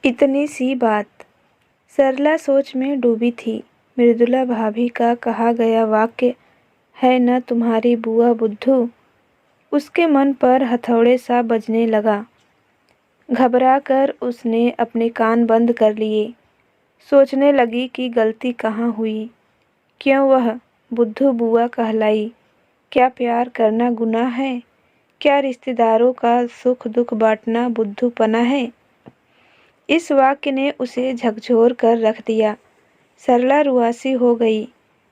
इतनी सी बात। सरला सोच में डूबी थी। मृदुला भाभी का कहा गया वाक्य है न तुम्हारी बुआ बुद्धू, उसके मन पर हथौड़े सा बजने लगा। घबरा कर उसने अपने कान बंद कर लिए। सोचने लगी कि गलती कहाँ हुई, क्यों वह बुद्धू बुआ कहलाई। क्या प्यार करना गुनाह है? क्या रिश्तेदारों का सुख दुख बांटना बुद्धूपना है? इस वाक्य ने उसे झकझोर कर रख दिया। सरला रुआसी हो गई,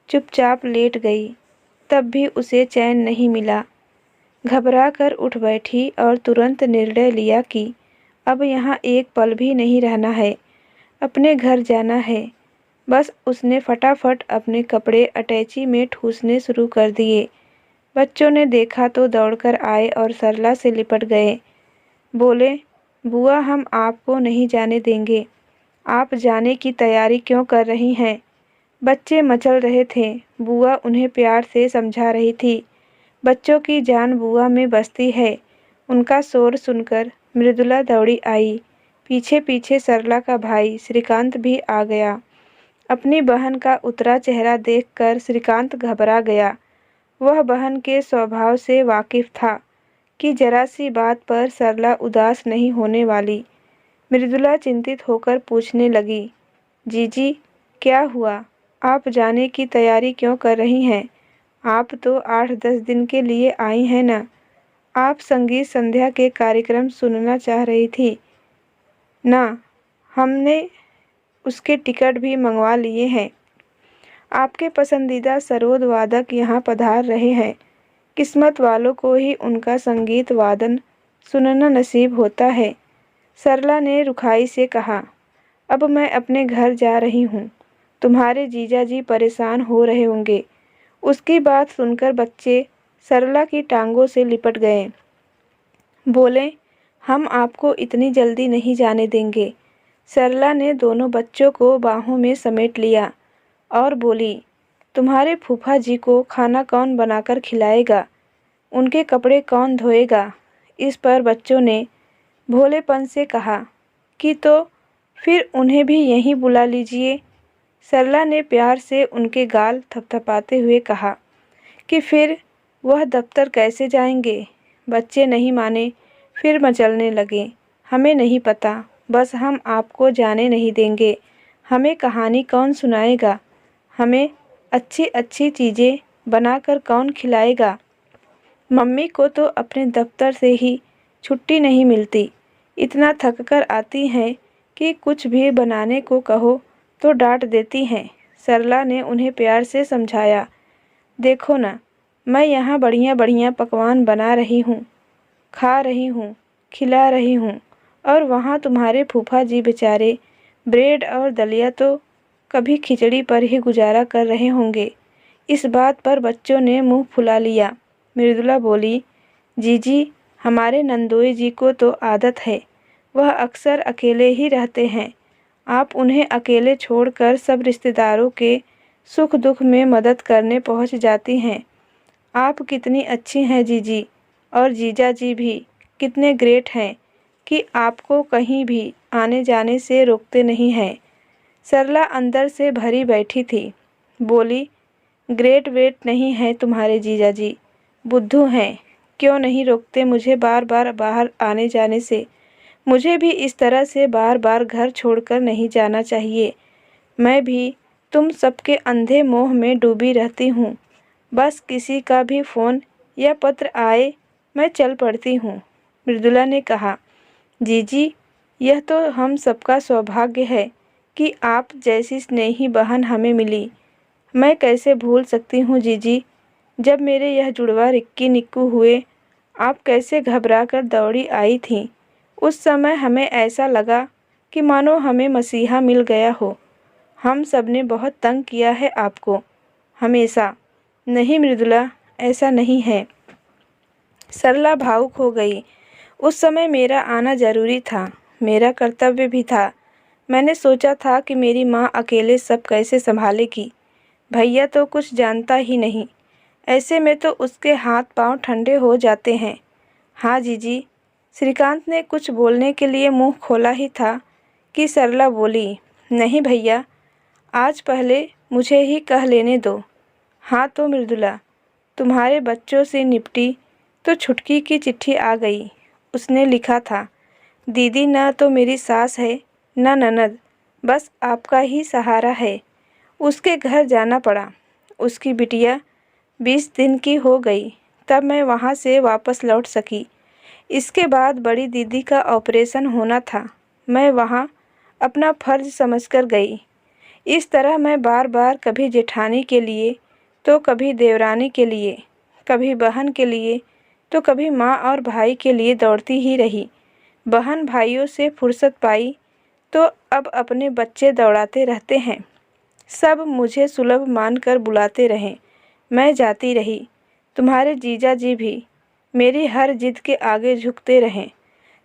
चुपचाप लेट गई। तब भी उसे चैन नहीं मिला। घबरा कर उठ बैठी और तुरंत निर्णय लिया कि अब यहाँ एक पल भी नहीं रहना है, अपने घर जाना है। बस उसने फटाफट अपने कपड़े अटैची में ठूंसने शुरू कर दिए। बच्चों ने देखा तो दौड़कर आए और सरला से लिपट गए। बोले, बुआ हम आपको नहीं जाने देंगे। आप जाने की तैयारी क्यों कर रही हैं? बच्चे मचल रहे थे। बुआ उन्हें प्यार से समझा रही थी। बच्चों की जान बुआ में बसती है। उनका शोर सुनकर मृदुला दौड़ी आई। पीछे पीछे सरला का भाई श्रीकांत भी आ गया। अपनी बहन का उतरा चेहरा देखकर श्रीकांत घबरा गया। वह बहन के स्वभाव से वाकिफ था कि जरा सी बात पर सरला उदास नहीं होने वाली। मृदुला चिंतित होकर पूछने लगी, जीजी क्या हुआ? आप जाने की तैयारी क्यों कर रही हैं? आप तो 8-10 दिन के लिए आई हैं ना? आप संगीत संध्या के कार्यक्रम सुनना चाह रही थी ना? हमने उसके टिकट भी मंगवा लिए हैं। आपके पसंदीदा सरोद वादक यहाँ पधार रहे हैं। किस्मत वालों को ही उनका संगीत वादन सुनना नसीब होता है। सरला ने रुखाई से कहा, अब मैं अपने घर जा रही हूँ। तुम्हारे जीजा जी परेशान हो रहे होंगे। उसकी बात सुनकर बच्चे सरला की टांगों से लिपट गए। बोले, हम आपको इतनी जल्दी नहीं जाने देंगे। सरला ने दोनों बच्चों को बाहों में समेट लिया और बोली, तुम्हारे फूफा जी को खाना कौन बनाकर खिलाएगा? उनके कपड़े कौन धोएगा? इस पर बच्चों ने भोलेपन से कहा कि तो फिर उन्हें भी यहीं बुला लीजिए। सरला ने प्यार से उनके गाल थपथपाते हुए कहा कि फिर वह दफ्तर कैसे जाएंगे? बच्चे नहीं माने, फिर मचलने लगे। हमें नहीं पता, बस हम आपको जाने नहीं देंगे। हमें कहानी कौन सुनाएगा? हमें अच्छी अच्छी चीज़ें बनाकर कौन खिलाएगा? मम्मी को तो अपने दफ्तर से ही छुट्टी नहीं मिलती। इतना थक कर आती हैं कि कुछ भी बनाने को कहो तो डांट देती हैं। सरला ने उन्हें प्यार से समझाया, देखो ना, मैं यहाँ बढ़िया बढ़िया पकवान बना रही हूँ, खा रही हूँ, खिला रही हूँ, और वहाँ तुम्हारे फूफा जी बेचारे ब्रेड और दलिया तो कभी खिचड़ी पर ही गुजारा कर रहे होंगे। इस बात पर बच्चों ने मुंह फुला लिया। मृदुला बोली, जीजी हमारे नंदोई जी को तो आदत है, वह अक्सर अकेले ही रहते हैं। आप उन्हें अकेले छोड़कर सब रिश्तेदारों के सुख दुख में मदद करने पहुंच जाती हैं। आप कितनी अच्छी हैं जीजी, और जीजा जी भी कितने ग्रेट हैं कि आपको कहीं भी आने जाने से रोकते नहीं हैं। सरला अंदर से भरी बैठी थी। बोली, ग्रेट वेट नहीं है तुम्हारे जीजा जी, बुद्धू हैं। क्यों नहीं रोकते मुझे बार बार बाहर आने जाने से? मुझे भी इस तरह से बार बार घर छोड़कर नहीं जाना चाहिए। मैं भी तुम सबके अंधे मोह में डूबी रहती हूँ। बस किसी का भी फ़ोन या पत्र आए मैं चल पड़ती हूँ। मृदुला ने कहा, जीजी यह तो हम सबका सौभाग्य है कि आप जैसी स्नेही बहन हमें मिली। मैं कैसे भूल सकती हूँ जीजी, जब मेरे यह जुड़वा रिक्की निक्कू हुए, आप कैसे घबरा कर दौड़ी आई थीं। उस समय हमें ऐसा लगा कि मानो हमें मसीहा मिल गया हो। हम सब ने बहुत तंग किया है आपको, हमेशा। नहीं मृदुला, ऐसा नहीं है। सरला भावुक हो गई। उस समय मेरा आना जरूरी था, मेरा कर्तव्य भी था। मैंने सोचा था कि मेरी माँ अकेले सब कैसे संभालेगी। भैया तो कुछ जानता ही नहीं, ऐसे में तो उसके हाथ पांव ठंडे हो जाते हैं। हाँ जीजी। श्रीकांत ने कुछ बोलने के लिए मुंह खोला ही था कि सरला बोली, नहीं भैया, आज पहले मुझे ही कह लेने दो। हाँ तो मृदुला, तुम्हारे बच्चों से निपटी तो छुटकी की चिट्ठी आ गई। उसने लिखा था, दीदी न तो मेरी सास है न ननद, बस आपका ही सहारा है। उसके घर जाना पड़ा। उसकी बिटिया 20 दिन की हो गई, तब मैं वहाँ से वापस लौट सकी। इसके बाद बड़ी दीदी का ऑपरेशन होना था। मैं वहाँ अपना फर्ज समझकर गई। इस तरह मैं बार बार कभी जेठानी के लिए तो कभी देवरानी के लिए, कभी बहन के लिए तो कभी माँ और भाई के लिए दौड़ती ही रही। बहन भाइयों से फुर्सत पाई तो अब अपने बच्चे दौड़ाते रहते हैं। सब मुझे सुलभ मानकर बुलाते रहें। मैं जाती रही। तुम्हारे जीजा जी भी मेरी हर जिद के आगे झुकते रहें।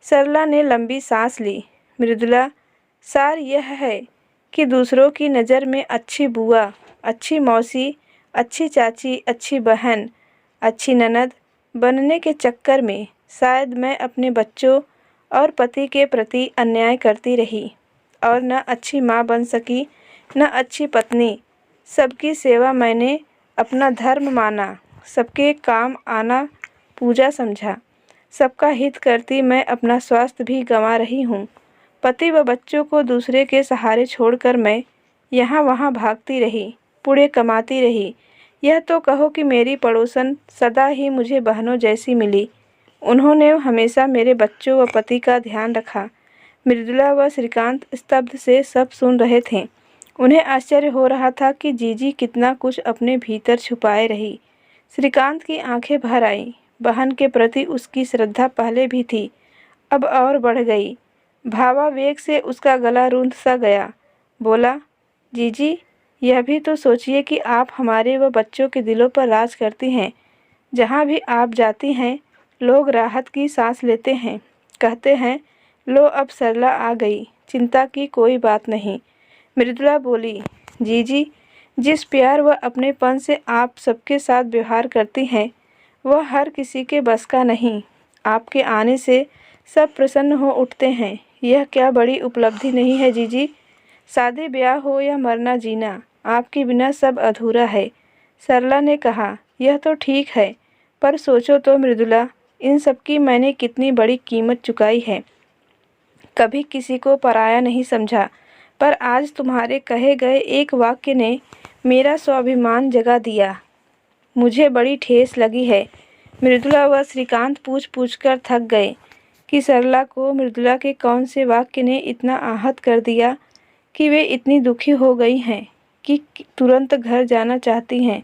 सरला ने लंबी सांस ली। मृदुला, सार यह है कि दूसरों की नज़र में अच्छी बुआ, अच्छी मौसी, अच्छी चाची, अच्छी बहन, अच्छी ननद बनने के चक्कर में शायद मैं अपने बच्चों और पति के प्रति अन्याय करती रही और न अच्छी माँ बन सकी, न अच्छी पत्नी। सबकी सेवा मैंने अपना धर्म माना, सबके काम आना पूजा समझा। सबका हित करती मैं अपना स्वास्थ्य भी गंवा रही हूँ। पति व बच्चों को दूसरे के सहारे छोड़कर मैं यहाँ वहाँ भागती रही, पुड़े कमाती रही। यह तो कहो कि मेरी पड़ोसन सदा ही मुझे बहनों जैसी मिली। उन्होंने हमेशा मेरे बच्चों व पति का ध्यान रखा। मृदुला व श्रीकांत स्तब्ध से सब सुन रहे थे। उन्हें आश्चर्य हो रहा था कि जीजी कितना कुछ अपने भीतर छुपाए रही। श्रीकांत की आंखें भर आईं। बहन के प्रति उसकी श्रद्धा पहले भी थी, अब और बढ़ गई। भावावेग से उसका गला रूंध सा गया। बोला, जीजी, यह भी तो सोचिए कि आप हमारे व बच्चों के दिलों पर राज करती हैं। जहाँ भी आप जाती हैं, लोग राहत की सांस लेते हैं, कहते हैं, लो अब सरला आ गई, चिंता की कोई बात नहीं। मृदुला बोली, जीजी, जिस प्यार व अपनेपन से आप सबके साथ व्यवहार करती हैं, वह हर किसी के बस का नहीं। आपके आने से सब प्रसन्न हो उठते हैं। यह क्या बड़ी उपलब्धि नहीं है जीजी? शादी ब्याह हो या मरना जीना, आपके बिना सब अधूरा है। सरला ने कहा, यह तो ठीक है, पर सोचो तो मृदुला, इन सब की मैंने कितनी बड़ी कीमत चुकाई है। कभी किसी को पराया नहीं समझा, पर आज तुम्हारे कहे गए एक वाक्य ने मेरा स्वाभिमान जगा दिया। मुझे बड़ी ठेस लगी है। मृदुला व श्रीकांत पूछ पूछ कर थक गए कि सरला को मृदुला के कौन से वाक्य ने इतना आहत कर दिया कि वे इतनी दुखी हो गई हैं कि तुरंत घर जाना चाहती हैं।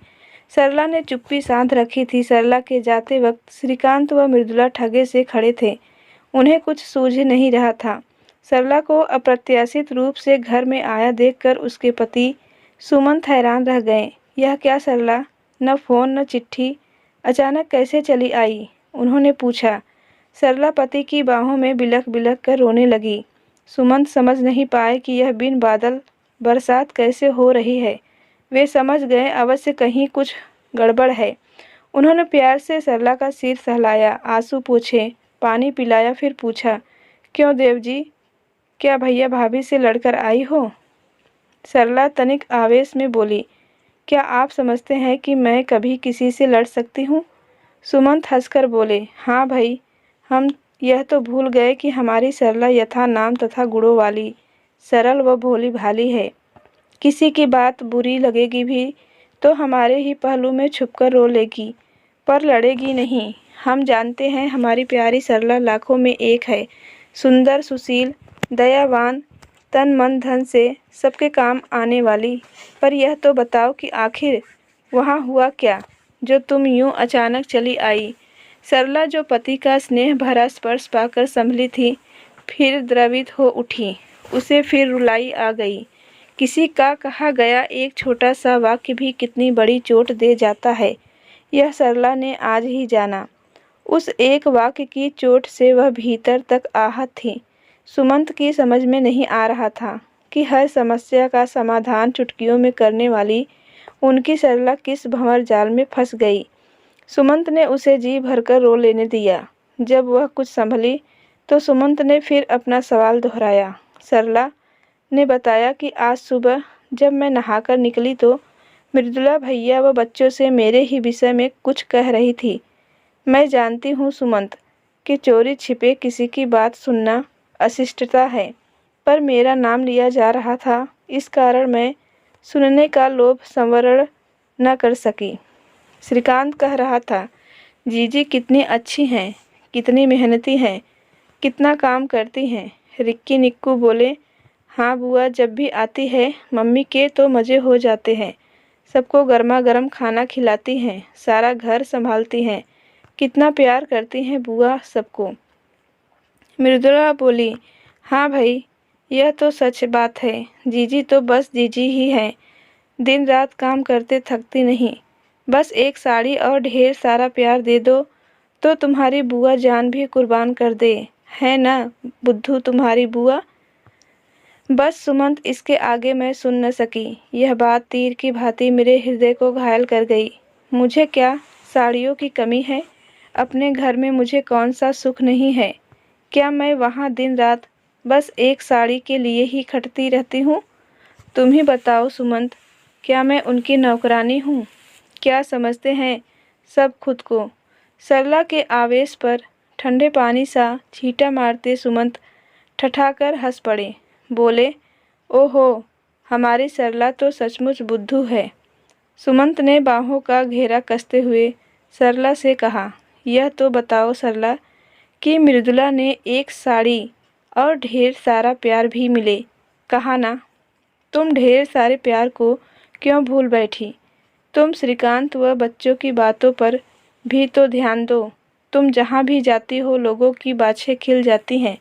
सरला ने चुप्पी साध रखी थी। सरला के जाते वक्त श्रीकांत व मृदुला ठगे से खड़े थे। उन्हें कुछ सूझ नहीं रहा था। सरला को अप्रत्याशित रूप से घर में आया देखकर उसके पति सुमंत हैरान रह गए। यह क्या सरला, न फ़ोन न चिट्ठी, अचानक कैसे चली आई? उन्होंने पूछा। सरला पति की बाहों में बिलख बिलख कर रोने लगी। सुमंत समझ नहीं पाए कि यह बिन बादल बरसात कैसे हो रही है। वे समझ गए अवश्य कहीं कुछ गड़बड़ है। उन्होंने प्यार से सरला का सिर सहलाया, आंसू पोंछे, पानी पिलाया, फिर पूछा, क्यों देव जी, क्या भैया भाभी से लड़कर आई हो? सरला तनिक आवेश में बोली, क्या आप समझते हैं कि मैं कभी किसी से लड़ सकती हूँ? सुमंत हंसकर बोले, हाँ भाई, हम यह तो भूल गए कि हमारी सरला यथा नाम तथा गुणों वाली, सरल व भोली भाली है। किसी की बात बुरी लगेगी भी तो हमारे ही पहलू में छुपकर रो लेगी, पर लड़ेगी नहीं। हम जानते हैं हमारी प्यारी सरला लाखों में एक है, सुंदर, सुशील, दयावान, तन मन धन से सबके काम आने वाली। पर यह तो बताओ कि आखिर वहाँ हुआ क्या जो तुम यूँ अचानक चली आई? सरला जो पति का स्नेह भरा स्पर्श पाकर संभली थी, फिर द्रवित हो उठी। उसे फिर रुलाई आ गई। किसी का कहा गया एक छोटा सा वाक्य भी कितनी बड़ी चोट दे जाता है, यह सरला ने आज ही जाना। उस एक वाक्य की चोट से वह भीतर तक आहत थी। सुमंत की समझ में नहीं आ रहा था कि हर समस्या का समाधान चुटकियों में करने वाली उनकी सरला किस भंवर जाल में फंस गई। सुमंत ने उसे जी भरकर रो लेने दिया। जब वह कुछ संभली तो सुमंत ने फिर अपना सवाल दोहराया, सरला, ने बताया कि आज सुबह जब मैं नहाकर निकली तो मृदुला भैया व बच्चों से मेरे ही विषय में कुछ कह रही थी। मैं जानती हूँ सुमंत कि चोरी छिपे किसी की बात सुनना अशिष्टता है, पर मेरा नाम लिया जा रहा था, इस कारण मैं सुनने का लोभ संवरण न कर सकी। श्रीकांत कह रहा था, जीजी कितनी अच्छी हैं, कितनी मेहनती हैं, कितना काम करती हैं। रिक्की निक्कू बोले, हाँ बुआ, जब भी आती है मम्मी के तो मज़े हो जाते हैं। सबको गर्मा गर्म खाना खिलाती हैं, सारा घर संभालती हैं, कितना प्यार करती हैं बुआ सबको। मृदुला बोली, हाँ भाई, यह तो सच बात है। जीजी तो बस जीजी ही है, दिन रात काम करते थकती नहीं। बस एक साड़ी और ढेर सारा प्यार दे दो तो तुम्हारी बुआ जान भी कुर्बान कर दे, है ना बुद्धू तुम्हारी बुआ। बस सुमंत, इसके आगे मैं सुन न सकी। यह बात तीर की भांति मेरे हृदय को घायल कर गई। मुझे क्या साड़ियों की कमी है? अपने घर में मुझे कौन सा सुख नहीं है? क्या मैं वहाँ दिन रात बस एक साड़ी के लिए ही खटती रहती हूँ? तुम ही बताओ सुमंत, क्या मैं उनकी नौकरानी हूँ? क्या समझते हैं सब खुद को? सरला के आवेश पर ठंडे पानी सा छींटा मारते सुमंत ठठाकर हंस पड़े। बोले, ओहो, हमारी सरला तो सचमुच बुद्धू है। सुमंत ने बाहों का घेरा कसते हुए सरला से कहा, यह तो बताओ सरला कि मृदुला ने एक साड़ी और ढेर सारा प्यार भी मिले, कहा ना? तुम ढेर सारे प्यार को क्यों भूल बैठी? तुम श्रीकांत व बच्चों की बातों पर भी तो ध्यान दो। तुम जहाँ भी जाती हो लोगों की बाछें खिल जाती हैं।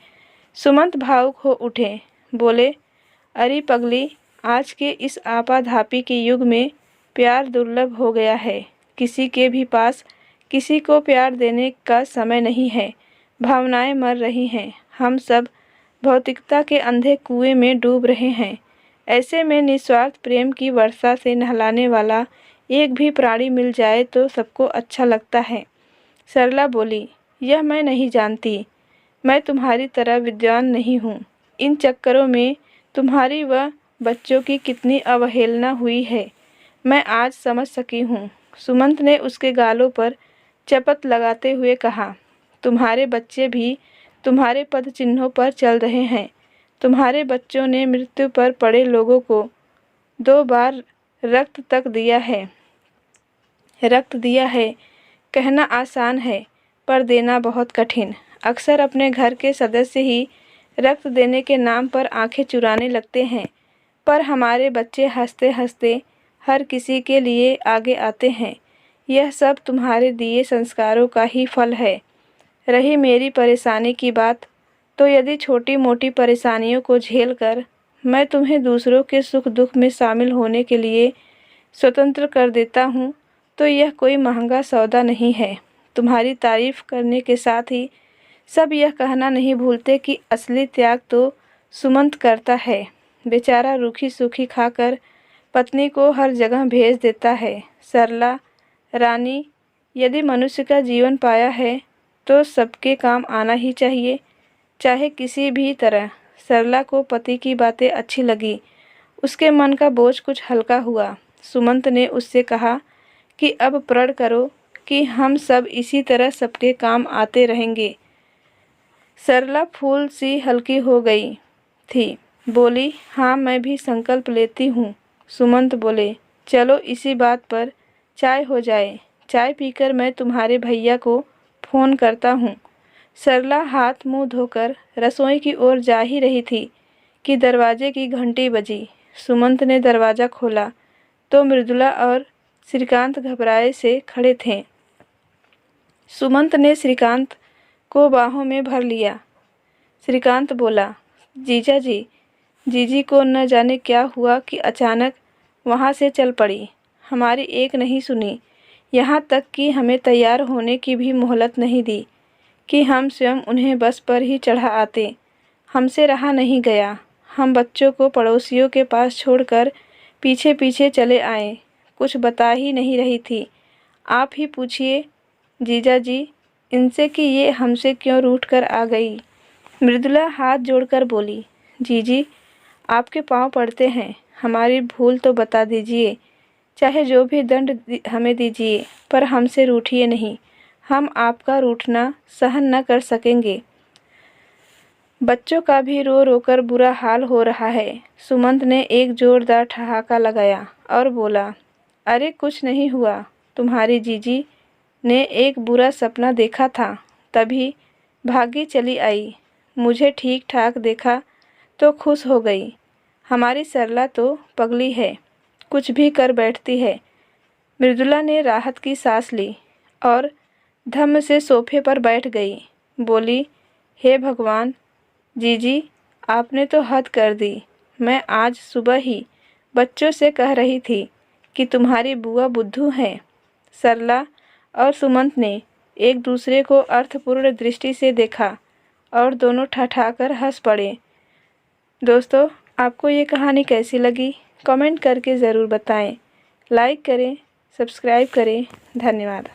सुमंत भावुक हो उठे। बोले, अरे पगली, आज के इस आपाधापी के युग में प्यार दुर्लभ हो गया है। किसी के भी पास किसी को प्यार देने का समय नहीं है। भावनाएं मर रही हैं। हम सब भौतिकता के अंधे कुएं में डूब रहे हैं। ऐसे में निस्वार्थ प्रेम की वर्षा से नहलाने वाला एक भी प्राणी मिल जाए तो सबको अच्छा लगता है। सरला बोली, यह मैं नहीं जानती। मैं तुम्हारी तरह विद्वान नहीं हूँ। इन चक्करों में तुम्हारी व बच्चों की कितनी अवहेलना हुई है, मैं आज समझ सकी हूँ। सुमंत ने उसके गालों पर चपत लगाते हुए कहा, तुम्हारे बच्चे भी तुम्हारे पद चिन्हों पर चल रहे हैं। तुम्हारे बच्चों ने मृत्यु पर पड़े लोगों को 2 बार रक्त तक दिया है। रक्त दिया है कहना आसान है, पर देना बहुत कठिन। अक्सर अपने घर के सदस्य ही रक्त देने के नाम पर आंखें चुराने लगते हैं, पर हमारे बच्चे हंसते हंसते हर किसी के लिए आगे आते हैं। यह सब तुम्हारे दिए संस्कारों का ही फल है। रही मेरी परेशानी की बात, तो यदि छोटी मोटी परेशानियों को झेल कर मैं तुम्हें दूसरों के सुख दुख में शामिल होने के लिए स्वतंत्र कर देता हूँ, तो यह कोई महंगा सौदा नहीं है। तुम्हारी तारीफ करने के साथ ही सब यह कहना नहीं भूलते कि असली त्याग तो सुमंत करता है। बेचारा रूखी सूखी खाकर पत्नी को हर जगह भेज देता है। सरला रानी, यदि मनुष्य का जीवन पाया है तो सबके काम आना ही चाहिए, चाहे किसी भी तरह। सरला को पति की बातें अच्छी लगी। उसके मन का बोझ कुछ हल्का हुआ। सुमंत ने उससे कहा कि अब प्रण करो कि हम सब इसी तरह सबके काम आते रहेंगे। सरला फूल सी हल्की हो गई थी। बोली, हाँ, मैं भी संकल्प लेती हूँ। सुमंत बोले, चलो इसी बात पर चाय हो जाए। चाय पीकर मैं तुम्हारे भैया को फ़ोन करता हूँ। सरला हाथ मुंह धोकर रसोई की ओर जा ही रही थी कि दरवाजे की घंटी बजी। सुमंत ने दरवाज़ा खोला तो मृदुला और श्रीकांत घबराए से खड़े थे। सुमंत ने श्रीकांत को बाहों में भर लिया। श्रीकांत बोला, जीजा जी, जीजी को न जाने क्या हुआ कि अचानक वहाँ से चल पड़ी। हमारी एक नहीं सुनी, यहाँ तक कि हमें तैयार होने की भी मोहलत नहीं दी कि हम स्वयं उन्हें बस पर ही चढ़ा आते। हमसे रहा नहीं गया। हम बच्चों को पड़ोसियों के पास छोड़कर पीछे पीछे चले आए। कुछ बता ही नहीं रही थी। आप ही पूछिए जीजा जी इनसे कि ये हमसे क्यों रूठ कर आ गई। मृदुला हाथ जोड़कर बोली, जीजी, आपके पाँव पड़ते हैं, हमारी भूल तो बता दीजिए, चाहे जो भी दंड हमें दीजिए, पर हमसे रूठिए नहीं, हम आपका रूठना सहन न कर सकेंगे। बच्चों का भी रो रो कर बुरा हाल हो रहा है। सुमंत ने एक जोरदार ठहाका लगाया और बोला, अरे कुछ नहीं हुआ, तुम्हारी जीजी ने एक बुरा सपना देखा था, तभी भागी चली आई। मुझे ठीक ठाक देखा तो खुश हो गई। हमारी सरला तो पगली है, कुछ भी कर बैठती है। मृदुला ने राहत की सांस ली और धम्म से सोफे पर बैठ गई। बोली, हे भगवान, जीजी आपने तो हद कर दी। मैं आज सुबह ही बच्चों से कह रही थी कि तुम्हारी बुआ बुद्धू हैं। सरला और सुमंत ने एक दूसरे को अर्थपूर्ण दृष्टि से देखा और दोनों ठठाकर हंस पड़े। दोस्तों, आपको ये कहानी कैसी लगी? कमेंट करके ज़रूर बताएं। लाइक करें, सब्सक्राइब करें। धन्यवाद।